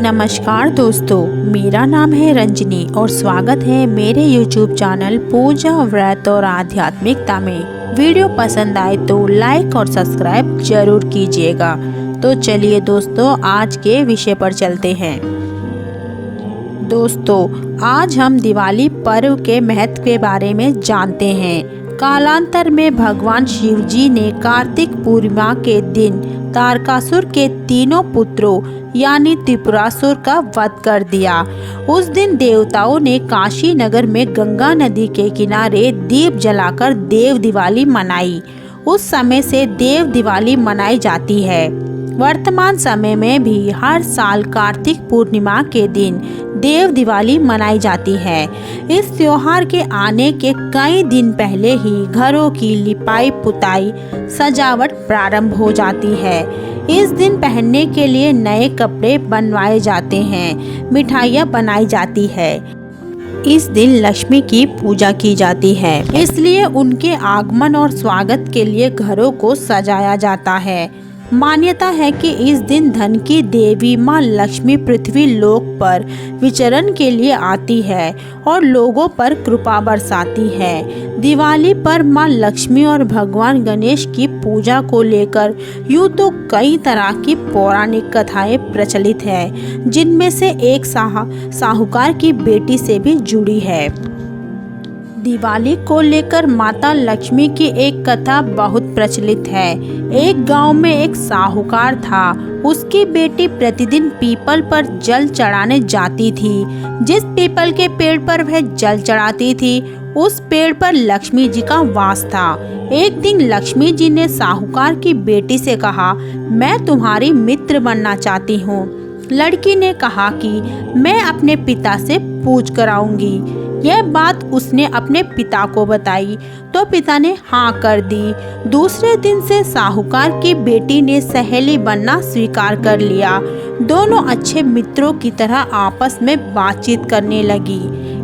नमस्कार दोस्तों, मेरा नाम है रंजनी और स्वागत है मेरे YouTube चैनल पूजा व्रत और आध्यात्मिकता में। वीडियो पसंद आए तो लाइक और सब्सक्राइब जरूर कीजिएगा। तो चलिए दोस्तों, आज के विषय पर चलते हैं। दोस्तों, आज हम दिवाली पर्व के महत्व के बारे में जानते हैं। कालांतर में भगवान शिव जी ने कार्तिक पूर्णिमा के दिन तारकासुर के तीनों पुत्रों यानी त्रिपुरासुर का वध कर दिया। उस दिन देवताओं ने काशी नगर में गंगा नदी के किनारे दीप जलाकर देव दिवाली मनाई। उस समय से देव दिवाली मनाई जाती है। वर्तमान समय में भी हर साल कार्तिक पूर्णिमा के दिन देव दिवाली मनाई जाती है। इस त्योहार के आने के कई दिन पहले ही घरों की लिपाई पुताई सजावट प्रारंभ हो जाती है। इस दिन पहनने के लिए नए कपड़े बनवाए जाते हैं, मिठाइयाँ बनाई जाती है। इस दिन लक्ष्मी की पूजा की जाती है, इसलिए उनके आगमन और स्वागत के लिए घरों को सजाया जाता है। मान्यता है कि इस दिन धन की देवी माँ लक्ष्मी पृथ्वी लोक पर विचरण के लिए आती है और लोगों पर कृपा बरसाती है। दिवाली पर माँ लक्ष्मी और भगवान गणेश की पूजा को लेकर यूँ तो कई तरह की पौराणिक कथाएं प्रचलित है, जिनमें से एक साहूकार की बेटी से भी जुड़ी है। दिवाली को लेकर माता लक्ष्मी की एक कथा बहुत प्रचलित है। एक गांव में एक साहूकार था। उसकी बेटी प्रतिदिन पीपल पर जल चढ़ाने जाती थी। जिस पीपल के पेड़ पर वह जल चढ़ाती थी, उस पेड़ पर लक्ष्मी जी का वास था। एक दिन लक्ष्मी जी ने साहूकार की बेटी से कहा, मैं तुम्हारी मित्र बनना चाहती हूँ। लड़की ने कहा कि मैं अपने पिता से पूछ कर आऊंगी। यह बात उसने अपने पिता को बताई तो पिता ने हाँ कर दी। दूसरे दिन से साहूकार की बेटी ने सहेली बनना स्वीकार कर लिया। दोनों अच्छे मित्रों की तरह आपस में बातचीत करने लगी।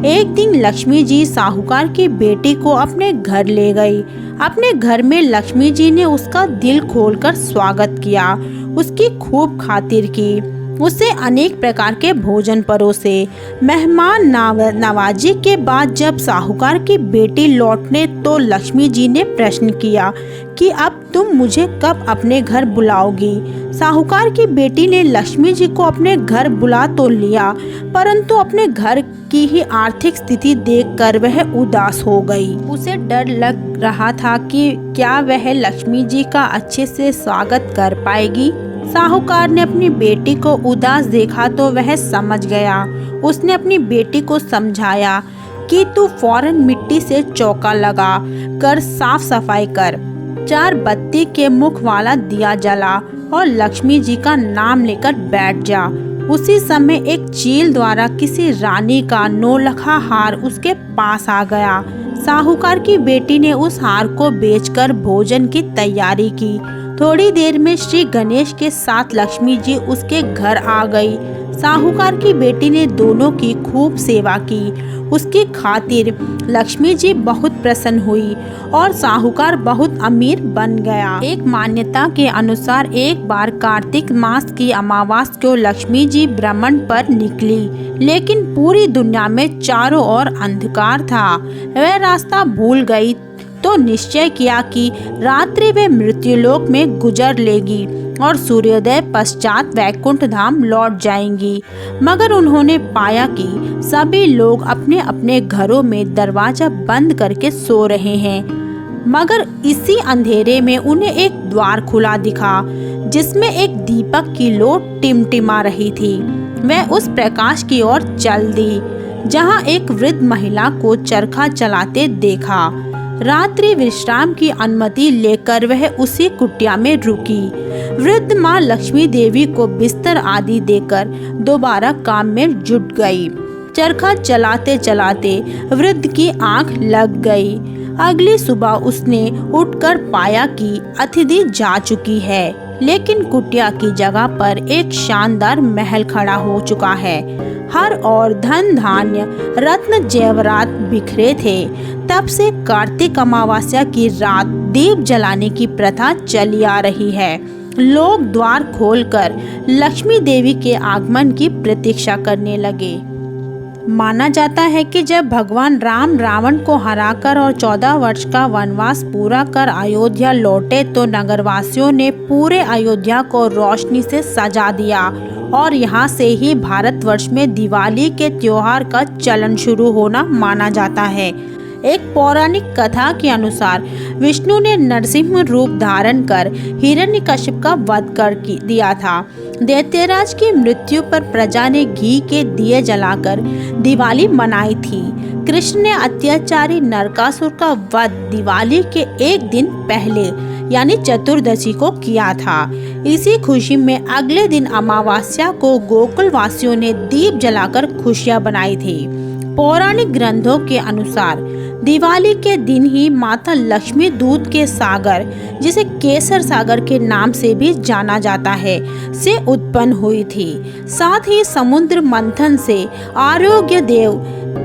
एक दिन लक्ष्मी जी साहूकार की बेटी को अपने घर ले गई। अपने घर में लक्ष्मी जी ने उसका दिल खोलकर स्वागत किया, उसकी खूब खातिर की, उसे अनेक प्रकार के भोजन परोसे। मेहमान नवाजी के बाद जब साहूकार की बेटी लौटने तो लक्ष्मी जी ने प्रश्न किया कि अब तुम मुझे कब अपने घर बुलाओगी। साहूकार की बेटी ने लक्ष्मी जी को अपने घर बुला तो लिया, परंतु अपने घर की ही आर्थिक स्थिति देखकर वह उदास हो गई। उसे डर लग रहा था कि क्या वह लक्ष्मी जी का अच्छे से स्वागत कर पाएगी। साहूकार ने अपनी बेटी को उदास देखा तो वह समझ गया। उसने अपनी बेटी को समझाया कि तू फौरन मिट्टी से चौका लगा कर साफ सफाई कर, 4 बत्ती के मुख वाला दिया जला और लक्ष्मी जी का नाम लेकर बैठ जा। उसी समय एक चील द्वारा किसी रानी का नौलखा हार उसके पास आ गया। साहूकार की बेटी ने उस हार को बेचकर भोजन की तैयारी की। थोड़ी देर में श्री गणेश के साथ लक्ष्मी जी उसके घर आ गई। साहूकार की बेटी ने दोनों की खूब सेवा की। उसकी खातिर लक्ष्मी जी बहुत प्रसन्न हुई और साहूकार बहुत अमीर बन गया। एक मान्यता के अनुसार एक बार कार्तिक मास की अमावस को लक्ष्मी जी भ्रमण पर निकली, लेकिन पूरी दुनिया में चारों ओर अंधकार था। वह रास्ता भूल गई तो निश्चय किया कि रात्रि वे मृत्युलोक में गुजर लेगी और सूर्योदय पश्चात वैकुंठ धाम लौट जाएंगी। मगर उन्होंने पाया कि सभी लोग अपने अपने घरों में दरवाजा बंद करके सो रहे हैं। मगर इसी अंधेरे में उन्हें एक द्वार खुला दिखा, जिसमें एक दीपक की लौ टिमटिमा रही थी। वह उस प्रकाश की ओर चल दी, जहां एक वृद्ध महिला को चरखा चलाते देखा। रात्रि विश्राम की अनुमति लेकर वह उसी कुटिया में रुकी। वृद्ध माँ लक्ष्मी देवी को बिस्तर आदि देकर दोबारा काम में जुट गई। चरखा चलाते चलाते वृद्ध की आंख लग गई। अगली सुबह उसने उठकर पाया कि अतिथि जा चुकी है, लेकिन कुटिया की जगह पर एक शानदार महल खड़ा हो चुका है। हर ओर धन धान्य रत्न जेवरात बिखरे थे। तब से कार्तिक अमावस्या की रात दीप जलाने की प्रथा चली आ रही है। लोग द्वार खोलकर लक्ष्मी देवी के आगमन की प्रतीक्षा करने लगे। माना जाता है कि जब भगवान राम रावण को हराकर और 14 वर्ष का वनवास पूरा कर अयोध्या लौटे तो नगरवासियों ने पूरे अयोध्या को रोशनी से सजा दिया और यहाँ से ही भारतवर्ष में दिवाली के त्योहार का चलन शुरू होना माना जाता है। एक पौराणिक कथा के अनुसार विष्णु ने नरसिंह रूप धारण कर हिरण्यकश्यप का वध कर दिया था। दैत्यराज की मृत्यु पर प्रजा ने घी के दिए जलाकर दिवाली मनाई थी। कृष्ण ने अत्याचारी नरकासुर का वध दिवाली के एक दिन पहले यानी चतुर्दशी को किया था। इसी खुशी में अगले दिन अमावस्या को गोकुल वासियों ने दीप जलाकर खुशियां बनाई थी। पौराणिक ग्रंथों के अनुसार दिवाली के दिन ही माता लक्ष्मी दूध के सागर, जिसे केसर सागर के नाम से भी जाना जाता है, से उत्पन्न हुई थी। साथ ही समुद्र मंथन से आरोग्य देव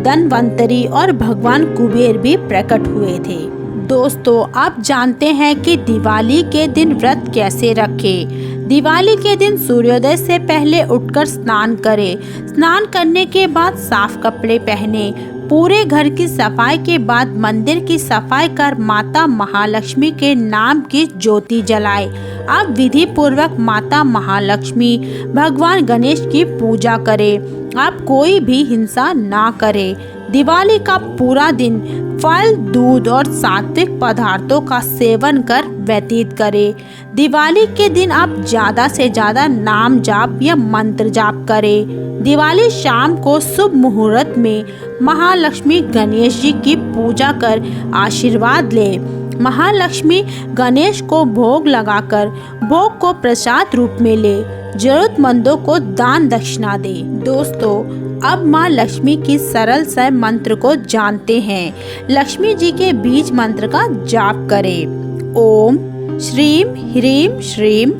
धन्वंतरी और भगवान कुबेर भी प्रकट हुए थे। दोस्तों, आप जानते हैं कि दिवाली के दिन व्रत कैसे रखें। दिवाली के दिन सूर्योदय से पहले उठकर स्नान करें। स्नान करने के बाद साफ कपड़े पहने। पूरे घर की सफाई के बाद मंदिर की सफाई कर माता महालक्ष्मी के नाम की ज्योति जलाएं। आप विधि पूर्वक माता महालक्ष्मी, भगवान गणेश की पूजा करें। आप कोई भी हिंसा ना करें। दिवाली का पूरा दिन फल, दूध और सात्विक पदार्थों का सेवन कर व्यतीत करें। दिवाली के दिन आप ज़्यादा से ज़्यादा नाम जाप या मंत्र जाप करें। दिवाली शाम को शुभ मुहूर्त में महालक्ष्मी गणेश जी की पूजा कर आशीर्वाद लें। महालक्ष्मी गणेश को भोग लगाकर भोग को प्रसाद रूप में ले। जरूरतमंदों को दान दक्षिणा दे। दोस्तों, अब माँ लक्ष्मी की सरल से मंत्र को जानते हैं। लक्ष्मी जी के बीज मंत्र का जाप करें। ओम श्रीम ह्रीम श्रीम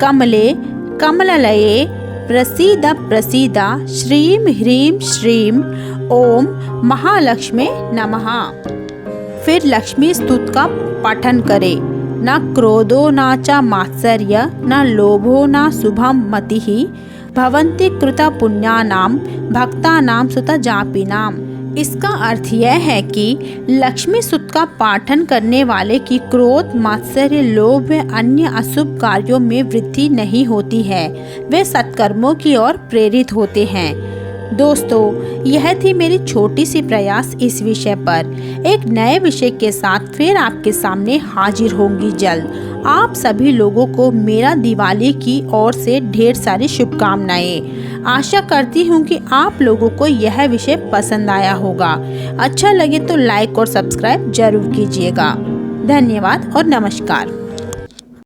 कमले कमललये प्रसीद प्रसीद श्रीम ह्रीम श्रीम ओम महालक्ष्मी नमः। फिर लक्ष्मी स्तुति का पठन करें। न क्रोधो न च मात्सर्य न लोभो न शुभम मतिः भवन्ति कृता पुण्यानाम भक्तानाम सुता जापिनाम। इसका अर्थ यह है कि लक्ष्मी स्तुति का पाठन करने वाले की क्रोध, मात्सर्य, लोभ व अन्य अशुभ कार्यों में वृद्धि नहीं होती है। वे सत्कर्मों की ओर प्रेरित होते हैं। दोस्तों, यह थी मेरी छोटी सी प्रयास इस विषय पर। एक नए विषय के साथ फिर आपके सामने हाजिर होंगी जल्द। आप सभी लोगों को मेरा दिवाली की ओर से ढेर सारी शुभकामनाएं। आशा करती हूँ कि आप लोगों को यह विषय पसंद आया होगा। अच्छा लगे तो लाइक और सब्सक्राइब जरूर कीजिएगा। धन्यवाद और नमस्कार।